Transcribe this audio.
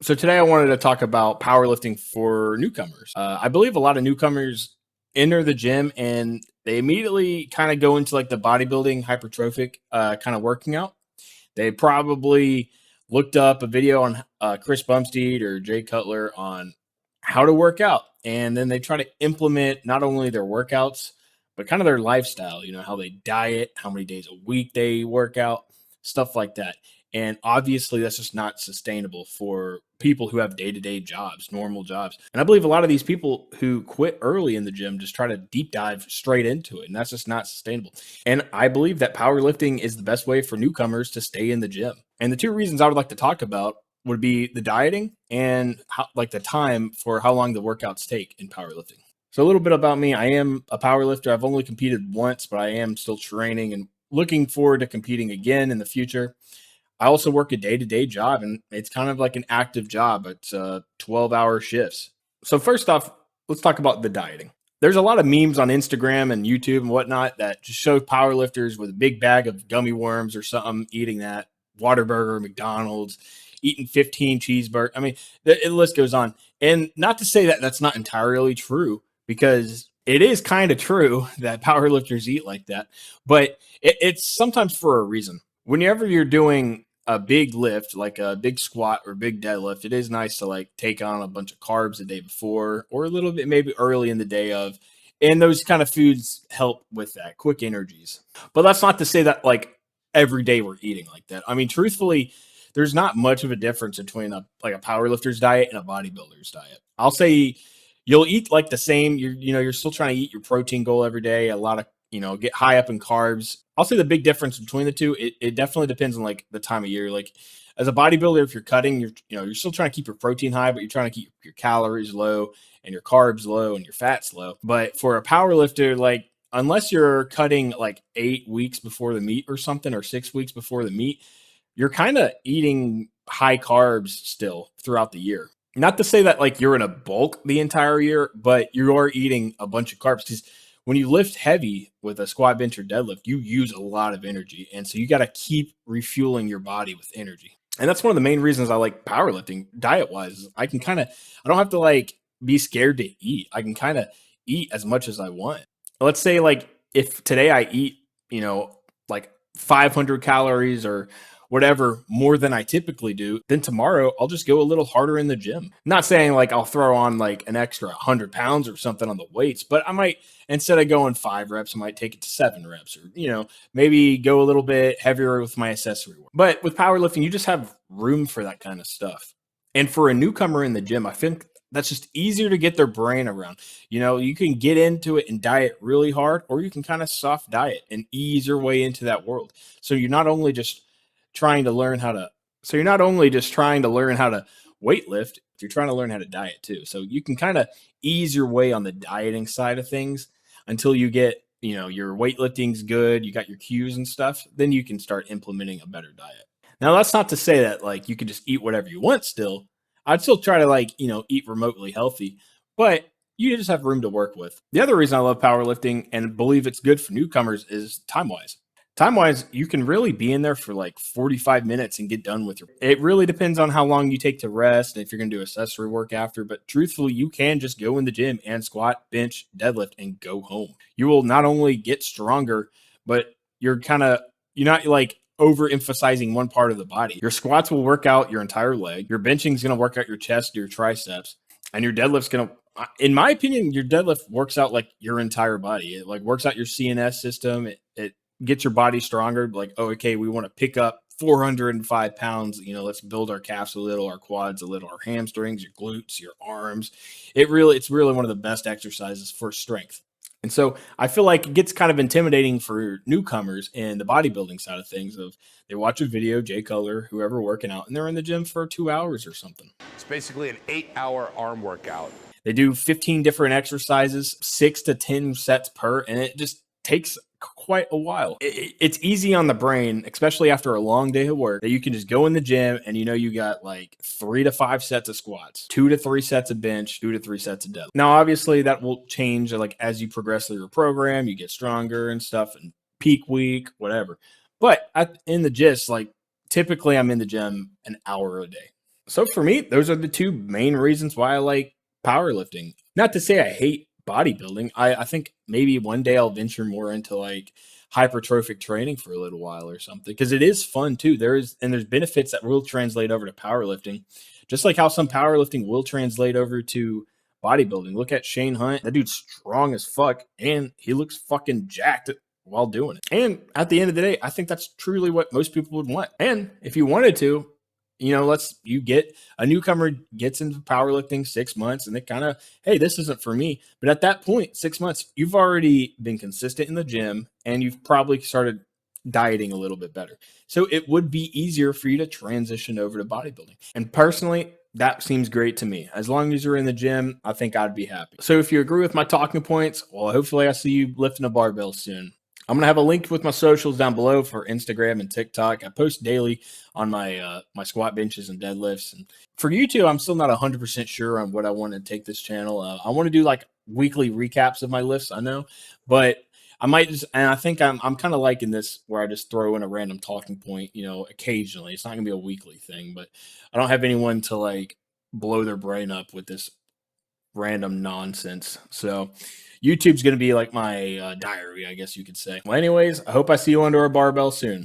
So today I wanted to talk about powerlifting for newcomers. I believe a lot of newcomers enter the gym and they immediately kind of go into like the bodybuilding hypertrophic kind of working out. They probably looked up a video on Chris Bumstead or Jay Cutler on how to work out, and then they try to implement not only their workouts but kind of their lifestyle. You know, how they diet, how many days a week they work out, stuff like that. And obviously, that's just not sustainable for people who have day to day jobs, normal jobs. And I believe a lot of these people who quit early in the gym just try to deep dive straight into it. And that's just not sustainable. And I believe that powerlifting is the best way for newcomers to stay in the gym. And the two reasons I would like to talk about would be the dieting and how, like the time for how long the workouts take in powerlifting. So a little bit about me. I am a powerlifter. I've only competed once, but I am still training and looking forward to competing again in the future. I also work a day-to-day job, and it's kind of like an active job. It's 12-hour shifts. So first off, let's talk about the dieting. There's a lot of memes on Instagram and YouTube and whatnot that just show powerlifters with a big bag of gummy worms or something, eating that Whataburger, McDonald's, eating 15 cheeseburgers. I mean, the list goes on. And not to say that that's not entirely true, because it is kind of true that powerlifters eat like that, but it's sometimes for a reason. Whenever you're doing a big lift, like a big squat or big deadlift, it is nice to like take on a bunch of carbs the day before or a little bit maybe early in the day of. And those kind of foods help with that quick energies. But that's not to say that like every day we're eating like that. I mean, truthfully, there's not much of a difference between a powerlifter's diet and a bodybuilder's diet. I'll say you'll eat like the same. You're still trying to eat your protein goal every day. A lot of get high up in carbs. I'll say the big difference between the two, it definitely depends on like the time of year. Like as a bodybuilder, if you're cutting, you're still trying to keep your protein high, but you're trying to keep your calories low and your carbs low and your fats low. But for a power lifter, like unless you're cutting like 8 weeks before the meet or something, or 6 weeks before the meet, you're kind of eating high carbs still throughout the year. Not to say that like you're in a bulk the entire year, but you are eating a bunch of carbs because when you lift heavy with a squat, bench, or deadlift, you use a lot of energy. And so you got to keep refueling your body with energy. And that's one of the main reasons I like powerlifting diet wise. I don't have to like be scared to eat. I can kind of eat as much as I want. Let's say like if today I eat, like 500 calories or whatever more than I typically do, then tomorrow I'll just go a little harder in the gym. Not saying like I'll throw on like an extra 100 pounds or something on the weights, but I might, instead of going 5 reps, I might take it to 7 reps, or, maybe go a little bit heavier with my accessory work. But with powerlifting, you just have room for that kind of stuff. And for a newcomer in the gym, I think that's just easier to get their brain around. You can get into it and diet really hard, or you can kind of soft diet and ease your way into that world. So you're not only just trying to learn how to so you're not only just trying to learn how to weight lift, you're trying to learn how to diet too. So you can kind of ease your way on the dieting side of things until you get, your weightlifting's good, you got your cues and stuff, then you can start implementing a better diet. Now that's not to say that like you can just eat whatever you want still. I'd still try to like, eat remotely healthy, but you just have room to work with. The other reason I love powerlifting and believe it's good for newcomers is time wise. Time wise, you can really be in there for like 45 minutes and get done with your. It really depends on how long you take to rest and if you're going to do accessory work after. But truthfully, you can just go in the gym and squat, bench, deadlift, and go home. You will not only get stronger, but you're not like overemphasizing one part of the body. Your squats will work out your entire leg. Your benching is going to work out your chest, your triceps, and your deadlift's going to. In my opinion, your deadlift works out like your entire body. It like works out your CNS system. It get your body stronger. Like, oh, okay, we want to pick up 405 pounds. Let's build our calves a little, our quads a little, our hamstrings, your glutes, your arms. It's really one of the best exercises for strength. And so I feel like it gets kind of intimidating for newcomers in the bodybuilding side of things. Of they watch a video, Jay Cutler, whoever working out, and they're in the gym for 2 hours or something. It's basically an 8-hour arm workout. They do 15 different exercises, 6 to 10 sets per, and it just takes quite a while. It's easy on the brain, especially after a long day of work, that you can just go in the gym and you got like 3 to 5 sets of squats, 2 to 3 sets of bench, 2 to 3 sets of deadlift. Now, obviously, that will change like as you progress through your program, you get stronger and stuff, and peak week, whatever. But in the gist, like typically, I'm in the gym an hour a day. So for me, those are the two main reasons why I like powerlifting. Not to say I hate bodybuilding. I think maybe one day I'll venture more into like hypertrophic training for a little while or something because it is fun too. There's benefits that will translate over to powerlifting, just like how some powerlifting will translate over to bodybuilding. Look at Shane Hunt. That dude's strong as fuck and he looks fucking jacked while doing it. And at the end of the day, I think that's truly what most people would want. And if you wanted to, let's you get a newcomer gets into powerlifting 6 months and they kind of, hey, this isn't for me. But at that point, 6 months, you've already been consistent in the gym and you've probably started dieting a little bit better. So it would be easier for you to transition over to bodybuilding. And personally, that seems great to me. As long as you're in the gym, I think I'd be happy. So if you agree with my talking points, well, hopefully I see you lifting a barbell soon. I'm going to have a link with my socials down below for Instagram and TikTok. I post daily on my squat benches and deadlifts. And for YouTube, I'm still not 100% sure on what I want to take this channel. I want to do like weekly recaps of my lifts, I know, but I might just, and I think I'm kind of liking this where I just throw in a random talking point, occasionally. It's not going to be a weekly thing, but I don't have anyone to like blow their brain up with this random nonsense. So YouTube's going to be like my diary, I guess you could say. Well, anyways, I hope I see you under a barbell soon.